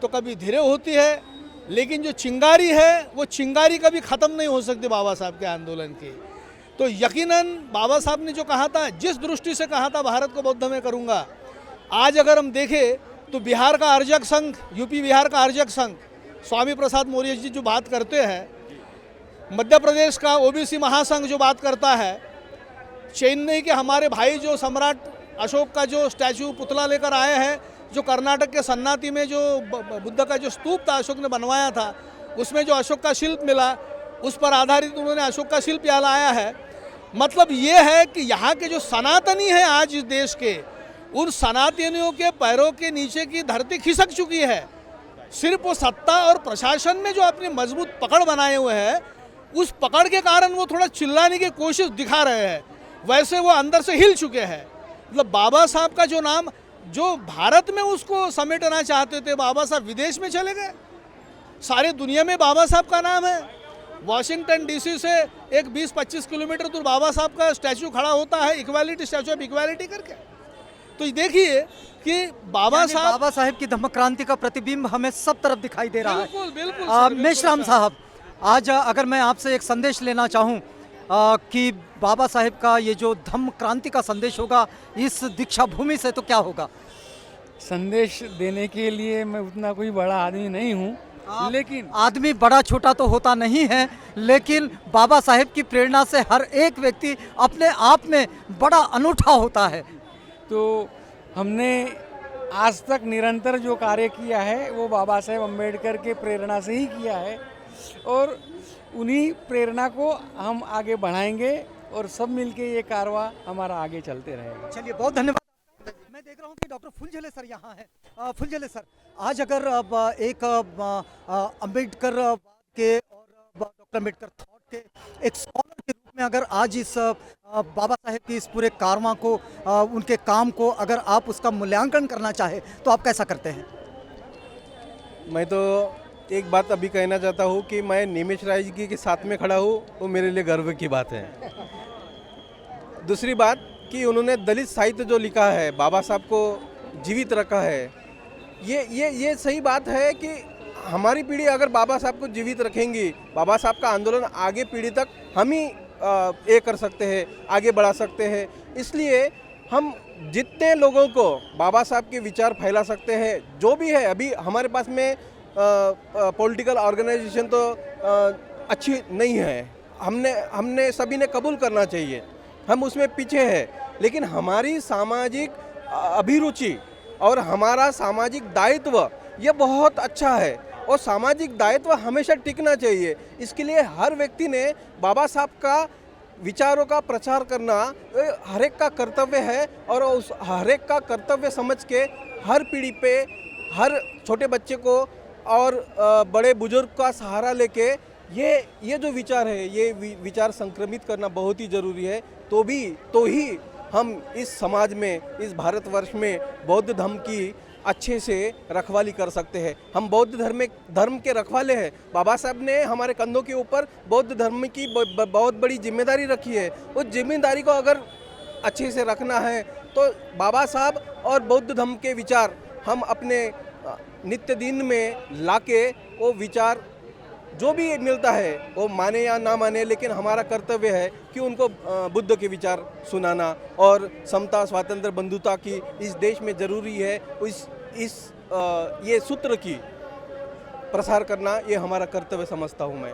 तो कभी धीरे होती है, लेकिन जो चिंगारी है वो चिंगारी कभी ख़त्म नहीं हो सकती बाबा साहब के आंदोलन की। तो यकीनन बाबा साहब ने जो कहा था, जिस दृष्टि से कहा था भारत को बौद्धमय करूंगा, आज अगर हम देखें तो बिहार का अर्जक संघ, यूपी बिहार का अर्जक संघ, स्वामी प्रसाद मौर्य जी जो बात करते हैं, मध्य प्रदेश का ओबीसी महासंघ जो बात करता है, चेन्नई के हमारे भाई जो सम्राट अशोक का जो स्टैचू पुतला लेकर आए हैं, जो कर्नाटक के सन्नाटी में जो बुद्ध का जो स्तूप था अशोक ने बनवाया था, उसमें जो अशोक का शिल्प मिला, उस पर आधारित उन्होंने अशोक का शिल्प यहाँ लाया है। मतलब ये है कि यहाँ के जो सनातनी हैं आज इस देश के, उन सनातनियों के पैरों के नीचे की धरती खिसक चुकी है। सिर्फ वो सत्ता और प्रशासन में जो अपनी मजबूत पकड़ बनाए हुए हैं, उस पकड़ के कारण वो थोड़ा चिल्लाने की कोशिश दिखा रहे हैं, वैसे वो अंदर से हिल चुके हैं। मतलब बाबा साहब का जो नाम जो भारत में उसको समेटना चाहते थे, बाबा साहब विदेश में चले गए। सारे दुनिया में बाबा साहब का नाम है। वॉशिंगटन डीसी से एक 20-25 किलोमीटर दूर बाबा साहब का स्टैचू खड़ा होता है, इक्वालिटी, स्टैचू ऑफ इक्वालिटी करके। तो देखिए कि बाबा साहब की धम्म क्रांति का प्रतिबिंब हमें सब तरफ दिखाई दे रहा है। बिल्कुल बिल्कुल मेश्राम साहब, आज अगर मैं आपसे एक संदेश लेना चाहूँ कि बाबा साहेब का ये जो धम्म क्रांति का संदेश होगा इस दीक्षा भूमि से, तो क्या होगा? संदेश देने के लिए मैं उतना कोई बड़ा आदमी नहीं हूँ, लेकिन आदमी बड़ा छोटा तो होता नहीं है, लेकिन बाबा साहेब की प्रेरणा से हर एक व्यक्ति अपने आप में बड़ा अनूठा होता है। तो हमने आज तक निरंतर जो कार्य किया है वो बाबा साहेब अम्बेडकर के प्रेरणा से ही किया है, और उन्हीं प्रेरणा को हम आगे बढ़ाएंगे और सब मिलके ये कारवां हमारा आगे चलते रहेगा। चलिए, बहुत धन्यवाद। मैं देख रहा हूँ कि डॉक्टर फुलझले सर यहाँ हैं। फुलझले सर, आज अगर एक अम्बेडकर के और डॉक्टर अम्बेडकर थॉट के एक स्कॉलर के रूप में अगर आज इस बाबा साहेब की इस पूरे कारवां को, उनके काम को अगर आप उसका मूल्यांकन करना चाहे तो आप कैसा करते हैं? मैं तो एक बात अभी कहना चाहता हूँ कि मैं निमेश राय जी के साथ में खड़ा हूँ, वो मेरे लिए गर्व की बात है। दूसरी बात कि उन्होंने दलित साहित्य जो लिखा है, बाबा साहब को जीवित रखा है, ये सही बात है कि हमारी पीढ़ी अगर बाबा साहब को जीवित रखेंगी, बाबा साहब का आंदोलन आगे पीढ़ी तक हम ही ये कर सकते हैं, आगे बढ़ा सकते हैं। इसलिए हम जितने लोगों को बाबा साहब के विचार फैला सकते हैं, जो भी है, अभी हमारे पास में पॉलिटिकल ऑर्गेनाइजेशन तो अच्छी नहीं है, हमने सभी ने कबूल करना चाहिए, हम उसमें पीछे हैं, लेकिन हमारी सामाजिक अभिरुचि और हमारा सामाजिक दायित्व ये बहुत अच्छा है, और सामाजिक दायित्व हमेशा टिकना चाहिए। इसके लिए हर व्यक्ति ने बाबा साहब का विचारों का प्रचार करना हर एक का कर्तव्य है, और उस हर एक का कर्तव्य समझ के हर पीढ़ी पे, हर छोटे बच्चे को और बड़े बुजुर्ग का सहारा लेके ये जो विचार है, ये विचार संक्रमित करना बहुत ही ज़रूरी है। तो ही हम इस समाज में, इस भारतवर्ष में बौद्ध धर्म की अच्छे से रखवाली कर सकते हैं। हम बौद्ध धर्म के रखवाले हैं। बाबा साहब ने हमारे कंधों के ऊपर बौद्ध धर्म की बहुत बड़ी जिम्मेदारी रखी है। उस जिम्मेदारी को अगर अच्छे से रखना है तो बाबा साहब और बौद्ध धर्म के विचार हम अपने नित्य दिन में लाके वो विचार जो भी मिलता है वो माने या ना माने, लेकिन हमारा कर्तव्य है कि उनको बुद्ध के विचार सुनाना और समता, स्वातंत्र्य, बंधुता की इस देश में ज़रूरी है, ये सूत्र की प्रसार करना ये हमारा कर्तव्य समझता हूँ मैं।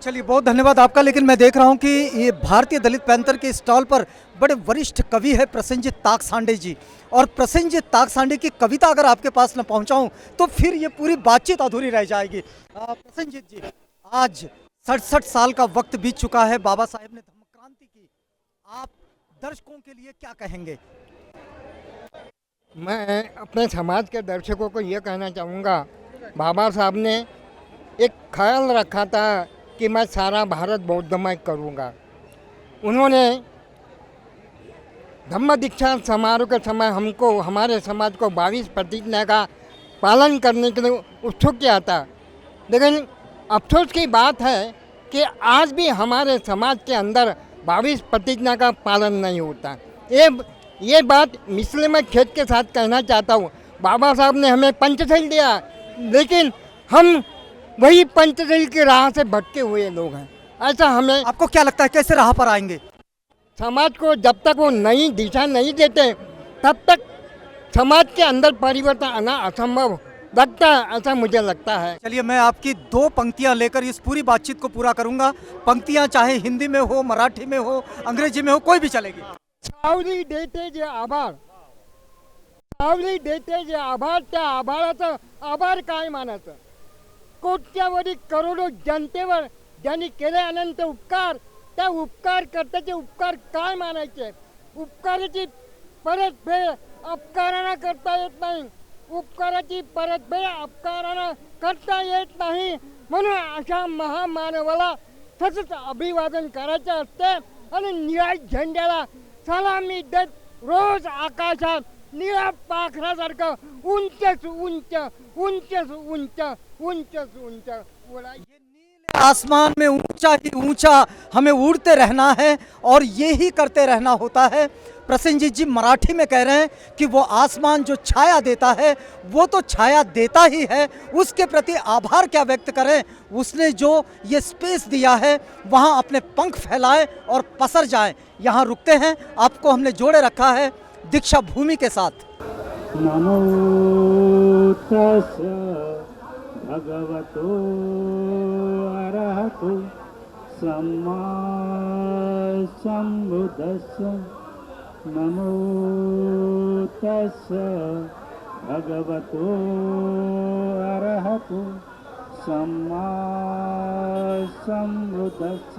चलिए, बहुत धन्यवाद आपका। लेकिन मैं देख रहा हूँ कि ये भारतीय दलित पैंथर के स्टॉल पर बड़े वरिष्ठ कवि है प्रसेनजीत ताकसांडे जी, और प्रसेनजीत ताकसांडे की कविता अगर आपके पास न पहुँचाऊँ तो फिर ये पूरी बातचीत अधूरी रह जाएगी। प्रसेनजीत जी, आज 67 साल का वक्त बीत चुका है, बाबा साहेब ने धम्म क्रांति की, आप दर्शकों के लिए क्या कहेंगे? मैं अपने समाज के दर्शकों को ये कहना चाहूँगा, बाबा साहब ने एक ख्याल रखा था कि मैं सारा भारत बौद्धमय करूँगा। उन्होंने धम्म दीक्षा समारोह के समय हमको, हमारे समाज को 22 प्रतिज्ञा का पालन करने के लिए उत्सुक किया था, लेकिन अफसोस की बात है कि आज भी हमारे समाज के अंदर 22 प्रतिज्ञा का पालन नहीं होता। ये बात इसलिए मैं खेद के साथ कहना चाहता हूँ। बाबा साहब ने हमें पंचशील दिया, लेकिन हम वही पंचशील की राह से भटके हुए लोग हैं। ऐसा हमें, आपको क्या लगता है कैसे राह पर आएंगे? समाज को जब तक वो नई दिशा नहीं देते तब तक समाज के अंदर परिवर्तन आना असंभव लगता है, ऐसा मुझे लगता है। चलिए, मैं आपकी 2 पंक्तियां लेकर इस पूरी बातचीत को पूरा करूंगा। पंक्तियां चाहे हिंदी में हो, मराठी में हो, अंग्रेजी में हो, कोई भी चलेगी। सावली देते जे आभार, सावली देते जे आभार, त्या आभाराचं आभार काय मानायचं? कोट्यावधी करोडो जनतेवर ज्यांनी केले अनंत उपकार, त्या उपकार करताचे उपकार काय मानायचे? उपकाराची परतफेड अपकारांना करता येत नाही, उपकाराची परतफेड अपकारांना करता येत नाही, म्हणून अशा महामानवाला सतत अभिवादन करायचं असते आणि निळ्या झेंड्याला सलामी देत रोज आकाशात निळा पाखरासारखं उंचच उंच उंचच उंच उंचच उंच उडा आसमान में ऊंचा ही ऊंचा हमें उड़ते रहना है और ये ही करते रहना होता है। प्रसेनजीत जी मराठी में कह रहे हैं कि वो आसमान जो छाया देता है वो तो छाया देता ही है, उसके प्रति आभार क्या व्यक्त करें। उसने जो ये स्पेस दिया है वहाँ अपने पंख फैलाएं और पसर जाएं। यहाँ रुकते हैं, आपको हमने जोड़े रखा है दीक्षा भूमि के साथ। नमो तस् भगवतो अरहतो सम्मा सम्बुद्धस्स नमो तस् भगवतो अरहतो सम्मा सम्बुद्धस्स।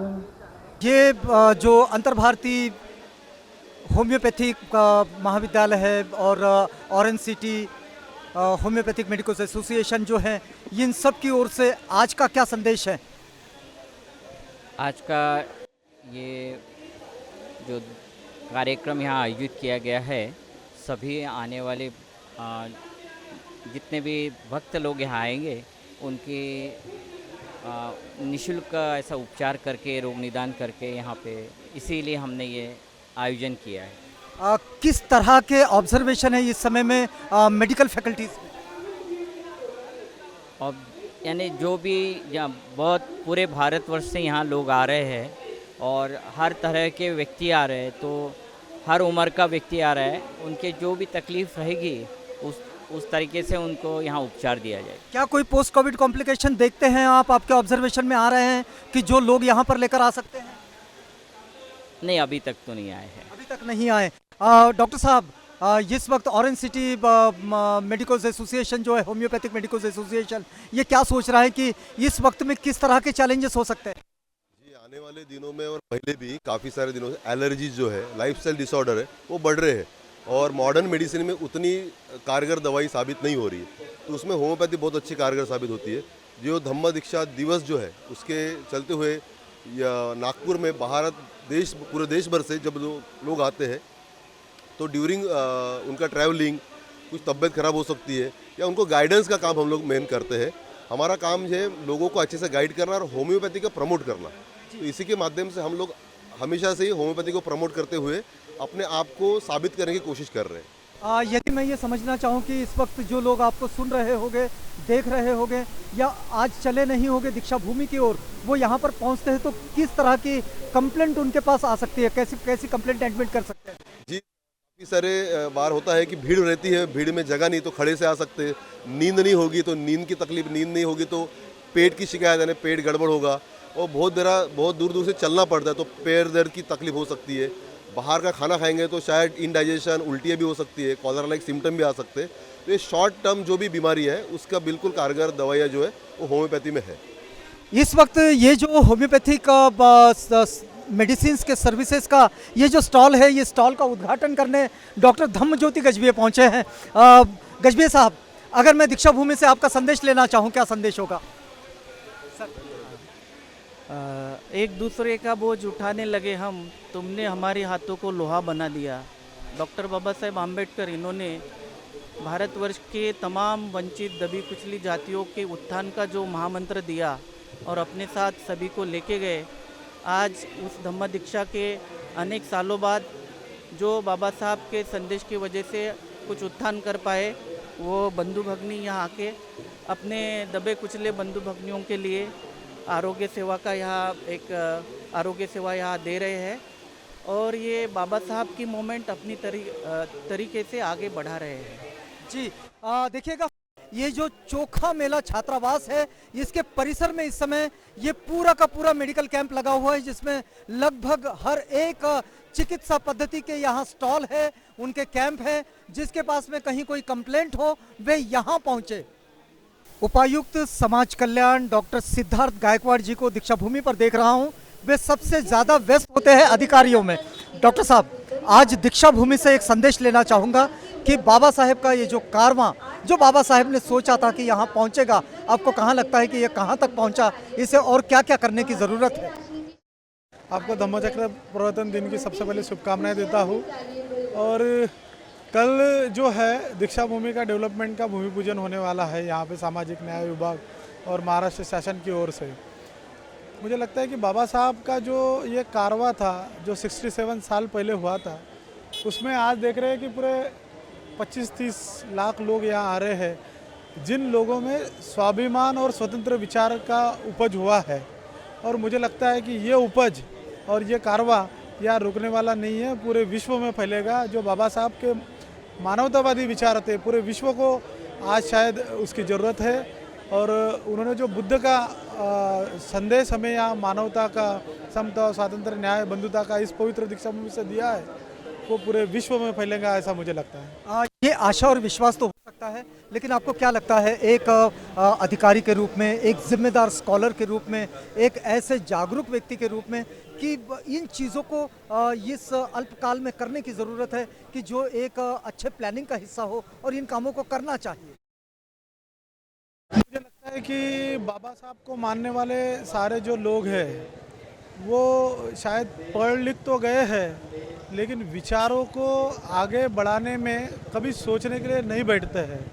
ये जो अंतर्भारतीय होम्योपैथिक महाविद्यालय है और orange city homeopathic medical association जो है, इन सब की ओर से आज का क्या संदेश है? आज का ये जो कार्यक्रम यहाँ आयोजित किया गया है, सभी आने वाले जितने भी भक्त लोग यहाँ आएंगे उनके निःशुल्क ऐसा उपचार करके, रोग निदान करके यहाँ पे, इसीलिए हमने ये आयोजन किया है। किस तरह के ऑब्जर्वेशन है इस समय में मेडिकल फैकल्टीज में? और यानी जो भी बहुत पूरे भारतवर्ष से यहाँ लोग आ रहे हैं और हर तरह के व्यक्ति आ रहे हैं, तो हर उम्र का व्यक्ति आ रहा है, उनके जो भी तकलीफ़ रहेगी उस तरीके से उनको यहाँ उपचार दिया जाए। क्या कोई पोस्ट कोविड कॉम्प्लिकेशन देखते हैं आप, आपके ऑब्जर्वेशन में आ रहे हैं कि जो लोग यहाँ पर लेकर आ सकते हैं? नहीं, अभी तक तो नहीं आए हैं। अभी तक नहीं आए। डॉक्टर साहब, इस वक्त ऑरेंज सिटी मेडिकल एसोसिएशन जो है, होम्योपैथिक मेडिकल एसोसिएशन, ये क्या सोच रहा है कि इस वक्त में किस तरह के चैलेंजेस हो सकते हैं? जी, आने वाले दिनों में और पहले भी काफ़ी सारे दिनों से एलर्जीज जो है, लाइफस्टाइल डिसऑर्डर है, वो बढ़ रहे हैं और मॉडर्न मेडिसिन में उतनी कारगर दवाई साबित नहीं हो रही है, तो उसमें होम्योपैथी बहुत अच्छी कारगर साबित होती है। जो धम्म दीक्षा दिवस जो है, उसके चलते हुए या नागपुर में पूरे देश भर से जब लोग आते हैं तो ड्यूरिंग उनका ट्रैवलिंग कुछ तबीयत ख़राब हो सकती है या उनको गाइडेंस का काम हम लोग मेन करते हैं। हमारा काम है लोगों को अच्छे से गाइड करना और होम्योपैथी को प्रमोट करना। तो इसी के माध्यम से हम लोग हमेशा से ही होम्योपैथी को प्रमोट करते हुए अपने आप को साबित करने की कोशिश कर रहे हैं। यदि मैं ये समझना चाहूँ कि इस वक्त जो लोग आपको सुन रहे होंगे, देख रहे होंगे या आज चले नहीं होंगे दीक्षा भूमि की ओर, वो यहाँ पर पहुँचते हैं तो किस तरह की कंप्लेंट उनके पास आ सकती है, कैसी कंप्लेंट एडमिट कर सकते हैं? जी, काफ़ी सारे बार होता है कि भीड़ रहती है, भीड़ में जगह नहीं तो खड़े से आ सकते हैं, नींद नहीं होगी तो नींद की तकलीफ, नींद नहीं होगी तो पेट की शिकायत, यानी पेट गड़बड़ होगा और बहुत दूर दूर से चलना पड़ता है तो पैर दर्द की तकलीफ हो सकती है। बाहर का खाना खाएंगे तो शायद इंडाइजेशन, उल्टियाँ भी हो सकती है, कॉलरा लाइक सिम्टम भी आ सकते हैं। तो ये शॉर्ट टर्म जो भी बीमारी है उसका बिल्कुल कारगर दवाइयाँ जो है वो होम्योपैथी में है। इस वक्त ये जो होम्योपैथिक मेडिसिन के सर्विसेज का ये जो स्टॉल है, ये स्टॉल का उद्घाटन करने डॉक्टर धम्मज्योति गजभिये पहुँचे हैं। गजभिये साहब, अगर मैं दीक्षा भूमि से आपका संदेश लेना चाहूँ, क्या संदेश होगा? एक दूसरे का बोझ उठाने लगे हम, तुमने हमारे हाथों को लोहा बना दिया। डॉक्टर बाबा साहेब आम्बेडकर, इन्होंने भारतवर्ष के तमाम वंचित, दबी कुचली जातियों के उत्थान का जो महामंत्र दिया और अपने साथ सभी को लेके गए। आज उस धम्म दीक्षा के अनेक सालों बाद जो बाबा साहब के संदेश की वजह से कुछ उत्थान कर पाए, वो बंधु भगनी यहाँ आके अपने दबे कुचले बंधु भगनियों के लिए आरोग्य सेवा का आरोग्य सेवा यहाँ दे रहे हैं और ये बाबा साहब की मूवमेंट अपनी तरीके से आगे बढ़ा रहे हैं। जी, देखिएगा, ये जो चोखा मेला छात्रावास है, इसके परिसर में इस समय ये पूरा का पूरा मेडिकल कैंप लगा हुआ है, जिसमें लगभग हर एक चिकित्सा पद्धति के यहाँ स्टॉल है, उनके कैंप है। जिसके पास में कहीं कोई कंप्लेंट हो वे यहाँ पहुँचे। उपायुक्त समाज कल्याण डॉक्टर सिद्धार्थ गायकवाड़ जी को दीक्षा भूमि पर देख रहा हूं, वे सबसे ज़्यादा व्यस्त होते हैं अधिकारियों में। डॉक्टर साहब, आज दीक्षा भूमि से एक संदेश लेना चाहूँगा कि बाबा साहेब का ये जो कारवां, जो बाबा साहेब ने सोचा था कि यहाँ पहुँचेगा, आपको कहाँ लगता है कि ये कहाँ तक पहुँचा, इसे और क्या क्या करने की ज़रूरत है? आपको धम्मचक्र प्रवर्तन दिन की सबसे पहले शुभकामनाएं देता हूँ और कल जो है दीक्षा भूमि का डेवलपमेंट का भूमि पूजन होने वाला है यहाँ पे सामाजिक न्याय विभाग और महाराष्ट्र शासन की ओर से। मुझे लगता है कि बाबा साहब का जो ये कारवा था जो 67 साल पहले हुआ था, उसमें आज देख रहे हैं कि पूरे 25-30 लाख लोग यहाँ आ रहे हैं, जिन लोगों में स्वाभिमान और स्वतंत्र विचार का उपज हुआ है। और मुझे लगता है कि ये उपज और ये कारवा यहाँ रुकने वाला नहीं है, पूरे विश्व में फैलेगा। जो बाबा साहब के मानवतावादी विचार थे, पूरे विश्व को आज शायद उसकी ज़रूरत है। और उन्होंने जो बुद्ध का संदेश हमें यहाँ मानवता का, समता, स्वातंत्र, न्याय, बंधुता का इस पवित्र दीक्षा भूमि से दिया है, वो पूरे विश्व में फैलेगा, ऐसा मुझे लगता है। ये आशा और विश्वास तो हो सकता है, लेकिन आपको क्या लगता है एक अधिकारी के रूप में, एक जिम्मेदार स्कॉलर के रूप में, एक ऐसे जागरूक व्यक्ति के रूप में, कि इन चीज़ों को इस अल्पकाल में करने की ज़रूरत है कि जो एक अच्छे प्लानिंग का हिस्सा हो और इन कामों को करना चाहिए? मुझे लगता है कि बाबा साहब को मानने वाले सारे जो लोग हैं वो शायद पढ़ लिख तो गए हैं, लेकिन विचारों को आगे बढ़ाने में कभी सोचने के लिए नहीं बैठते हैं।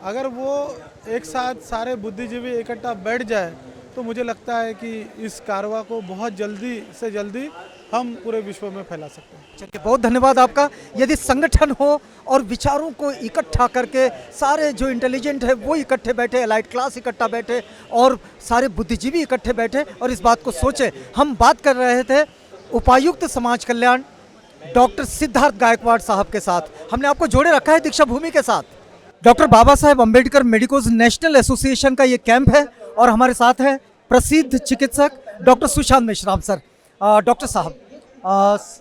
अगर वो एक साथ सारे बुद्धिजीवी इकट्ठा बैठ जाए तो मुझे लगता है कि इस कारवा को बहुत जल्दी से जल्दी हम पूरे विश्व में फैला सकते हैं। चलिए, बहुत धन्यवाद आपका। यदि संगठन हो और विचारों को इकट्ठा करके सारे जो इंटेलिजेंट है वो इकट्ठे बैठे, एलाइट क्लास इकट्ठा बैठे और सारे बुद्धिजीवी इकट्ठे बैठे और इस बात को सोचे। हम बात कर रहे थे उपायुक्त समाज कल्याण डॉक्टर सिद्धार्थ गायकवाड़ साहब के साथ। हमने आपको जोड़े रखा है दीक्षा भूमि के साथ। Doctor Baba Saheb Ambedkar medicos national association का ये कैंप है और हमारे साथ है प्रसिद्ध चिकित्सक doctor Sushant Meshram sir. Doctor साहब,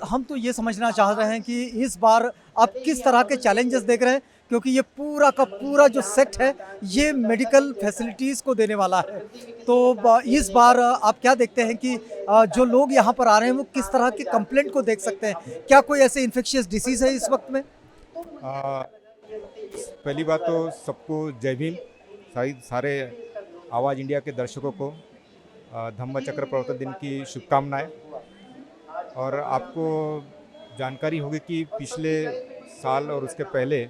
हम तो ये समझना चाह रहे हैं कि इस बार आप किस तरह के चैलेंजेस देख रहे हैं, क्योंकि ये पूरा का पूरा जो सेट है ये मेडिकल फैसिलिटीज़ को देने वाला है। तो इस बार आप क्या देखते हैं कि जो लोग यहाँ पर आ रहे हैं वो किस तरह की कंप्लेंट को देख सकते हैं? क्या कोई ऐसे इन्फेक्शियस डिसीज़ है इस वक्त में? पहली बात तो सबको जय भीम। सारे आवाज़ इंडिया के दर्शकों को धम्म चक्र प्रवर्तन दिन की शुभकामनाएं। और आपको जानकारी होगी कि पिछले साल और उसके पहले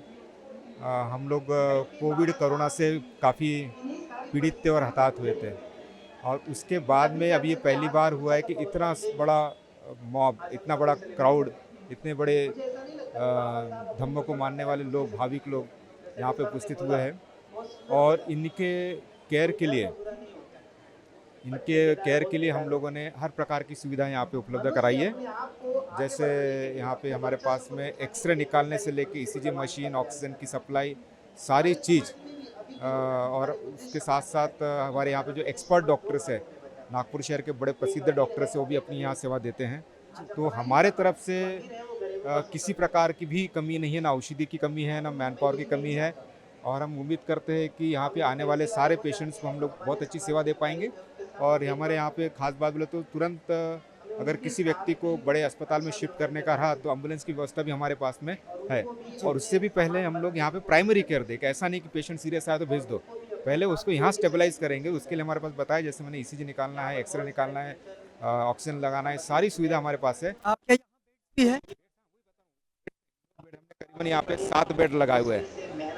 हम लोग कोविड कोरोना से काफ़ी पीड़ित थे और हताहत हुए थे, और उसके बाद में अब ये पहली बार हुआ है कि इतना बड़ा मॉब, इतना बड़ा क्राउड, इतने बड़े धम्म को मानने वाले लोग, भाविक लोग यहाँ पे उपस्थित हुए हैं। और इनके केयर के लिए हम लोगों ने हर प्रकार की सुविधा यहाँ पे उपलब्ध कराई है। जैसे यहाँ पे हमारे पास में एक्सरे निकालने से लेके ईसीजी मशीन, ऑक्सीजन की सप्लाई, सारी चीज़, और उसके साथ साथ हमारे यहाँ पे जो एक्सपर्ट डॉक्टर्स है, नागपुर शहर के बड़े प्रसिद्ध डॉक्टर्स हैं, वो भी अपनी यहाँ सेवा देते हैं। तो हमारे तरफ से किसी प्रकार की भी कमी नहीं है, ना औषधि की कमी है, ना मैन पावर की कमी है। और हम उम्मीद करते हैं कि यहाँ पे आने वाले सारे पेशेंट्स को हम लोग बहुत अच्छी सेवा दे पाएंगे। और हमारे यहाँ पे खास बात बोले तो तुरंत अगर किसी व्यक्ति को बड़े अस्पताल में शिफ्ट करने का रहा तो एम्बुलेंस की व्यवस्था भी हमारे पास में है। और उससे भी पहले हम लोग यहाँ पे प्राइमरी केयर दें, ऐसा नहीं कि पेशेंट सीरियस आया तो भेज दो, पहले उसको यहाँ स्टेबलाइज करेंगे। उसके लिए हमारे पास बताया, जैसे मैंने ईसीजी निकालना है, एक्सरे निकालना है, ऑक्सीजन लगाना है, सारी सुविधा हमारे पास है। करीबन यहाँ पे 7 बेड लगाए हुए हैं,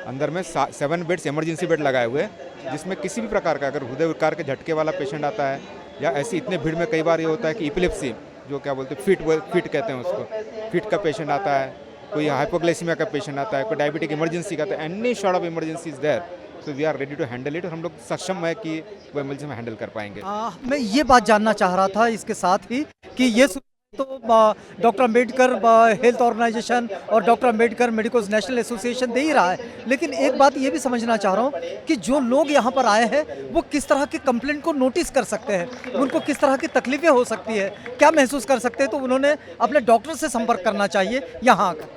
अंदर में 7 बेड्स इमरजेंसी बेड लगाए हुए हैं, जिसमें किसी भी प्रकार का अगर हृदय विकार के झटके वाला पेशेंट आता है, या ऐसी इतने भीड़ में कई बार ये होता है कि इपिलेप्सी, जो क्या बोलते हैं फिट कहते हैं उसको, फिट का पेशेंट आता है, कोई हाइपोग्लाइसीमिया का पेशेंट आता है, कोई डायबिटिक इमरजेंसी का, तो any sort of emergency is there, so we are ready to handle it. और हम लोग सक्षम है कि वो इमरजेंसी में हैंडल कर पाएंगे। मैं ये बात जानना चाह रहा था इसके साथ ही कि ये तो डॉक्टर अम्बेडकर हेल्थ ऑर्गेनाइजेशन और doctor Ambedkar medicos national association दे ही रहा है, लेकिन एक बात ये भी समझना चाह रहा हूँ कि जो लोग यहाँ पर आए हैं वो किस तरह की कंप्लेंट को नोटिस कर सकते हैं, उनको किस तरह की तकलीफें हो सकती है, क्या महसूस कर सकते हैं, तो उन्होंने अपने डॉक्टर से संपर्क करना चाहिए यहाँ आकर।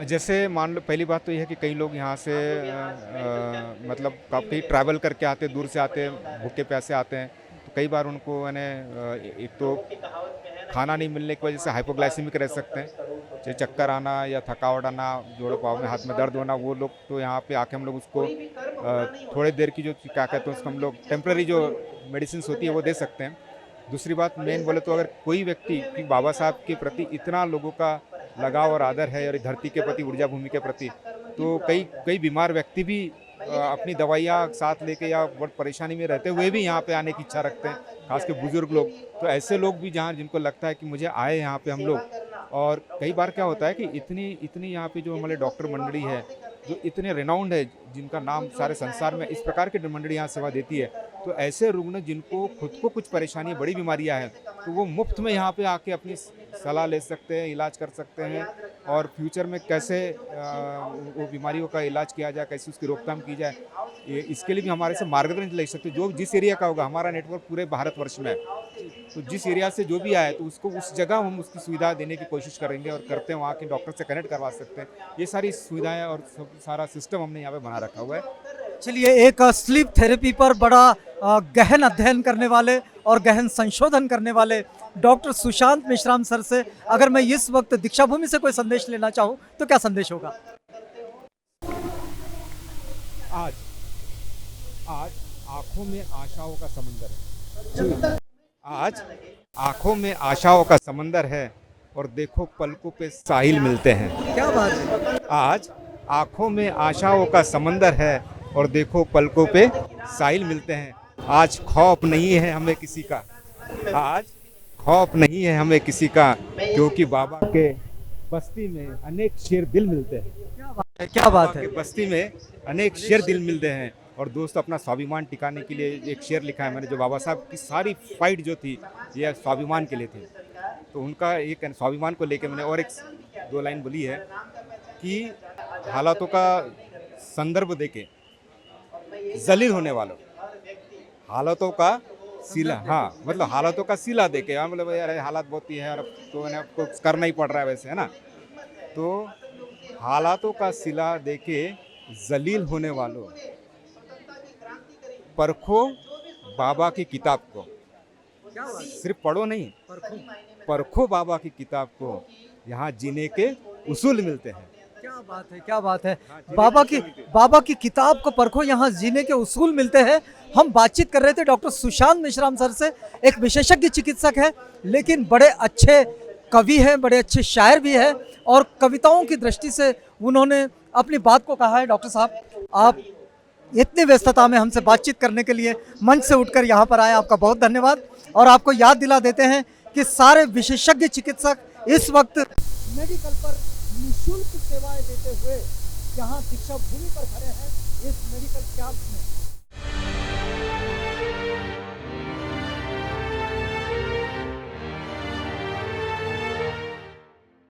जैसे मान लो, पहली बात तो यह है कि कई लोग यहाँ से मतलब काफ़ी ट्रैवल करके आते, दूर से आते, भूखे प्यासे आते हैं, तो कई बार उनको एक तो खाना नहीं मिलने की वजह से हाइपोग्लाइसीमिक रह सकते हैं, चाहे चक्कर आना या थकावट आना, जोड़ों पाँव में हाथ में दर्द होना, वो लोग तो यहाँ पे आके हम लोग उसको थोड़ी देर की जो क्या कहते हैं उसको हम लोग टेम्प्रेरी जो मेडिसिन होती है वो दे सकते हैं। दूसरी बात मेन बोले तो अगर कोई व्यक्ति कि बाबा साहब के प्रति इतना लोगों का लगाव और आदर है और धरती के प्रति, ऊर्जा भूमि के प्रति, तो कई बीमार व्यक्ति भी अपनी दवाइयाँ साथ लेके या बहुत परेशानी में रहते हुए भी यहाँ पे आने की इच्छा रखते हैं, खास के बुजुर्ग लोग। तो ऐसे लोग भी जहाँ जिनको लगता है कि मुझे आए यहाँ पे हम लोग, और कई बार क्या होता है कि इतनी यहाँ पे जो हमारे डॉक्टर मंडली है जो इतने रिनाउंड है, जिनका नाम सारे संसार में, इस प्रकार की मंडली यहाँ सेवा देती है, तो ऐसे रुग्ण जिनको खुद को कुछ परेशानी, बड़ी बीमारियाँ हैं, तो वो मुफ्त में यहाँ पे आके अपनी सलाह ले सकते हैं, इलाज कर सकते हैं, और फ्यूचर में कैसे वो बीमारियों का इलाज किया जाए, कैसे उसकी रोकथाम की जाए, इसके लिए भी हमारे से मार्गदर्शन ले सकते हैं। जो जिस एरिया का होगा, हमारा नेटवर्क पूरे भारतवर्ष में है, तो जिस एरिया से जो भी आए तो उसको उस जगह हम उसकी सुविधा देने की कोशिश करेंगे और करते हैं, वहाँ के डॉक्टर से कनेक्ट करवा सकते हैं। ये सारी सुविधाएं और सारा सिस्टम हमने यहाँ पे बना रखा हुआ है। चलिए, एक स्लीप थेरेपी पर बड़ा गहन अध्ययन करने वाले और गहन संशोधन करने वाले डॉक्टर सुशांत मेश्राम सर से अगर मैं इस वक्त दीक्षा भूमि से कोई संदेश लेना चाहूँ तो क्या संदेश होगा? आज आंखों में आशाओं का समंदर है। आज आंखों में आशाओं का समंदर है और देखो पलकों पे साहिल मिलते हैं। क्या बात है? आज आंखों में आशाओं का समंदर है और देखो पलकों पे साहिल मिलते हैं। आज खौफ नहीं है हमें किसी का, आज खौफ नहीं है हमें किसी का, क्योंकि बाबा के बस्ती में अनेक शेर दिल मिलते हैं। क्या बात है? बस्ती में अनेक शेर दिल मिलते हैं। और दोस्त, अपना स्वाभिमान टिकाने के लिए एक शेर लिखा है मैंने, जो बाबा साहब की सारी फाइट जो थी ये स्वाभिमान के लिए थी, तो उनका एक स्वाभिमान को लेकर मैंने और एक 2 लाइन बोली है कि हालातों का संदर्भ देके जलील होने वालों, हालातों का सिला, हाँ मतलब हालातों का सिला देके, मतलब यार हालात बहुत ही है और तो आपको करना ही पड़ रहा है वैसे, है ना, तो हालातों का सिला देके जलील होने वालों, परखो बाबा की किताब को, सिर्फ पढ़ो नहीं, परखो बाबा की किताब को, यहाँ जीने के उसूल मिलते हैं। क्या बात है, क्या बात है। बाबा की किताब को परखो, यहाँ जीने के उसूल मिलते हैं। हम बातचीत कर रहे थे डॉक्टर सुशांत मेश्राम सर से, एक विशेषज्ञ चिकित्सक है लेकिन बड़े अच्छे कवि हैं, बड़े अच्छे शायर भी हैं और कविताओं की दृष्टि से उन्होंने अपनी बात को कहा है। डॉक्टर साहब, आप इतनी व्यस्तता में हमसे बातचीत करने के लिए मंच से उठकर यहाँ पर आए, आपका बहुत धन्यवाद। और आपको याद दिला देते हैं कि सारे विशेषज्ञ चिकित्सक इस वक्त मेडिकल पर निःशुल्क सेवाएं देते हुए यहाँ दीक्षा भूमि पर खड़े हैं, इस मेडिकल कैंप में।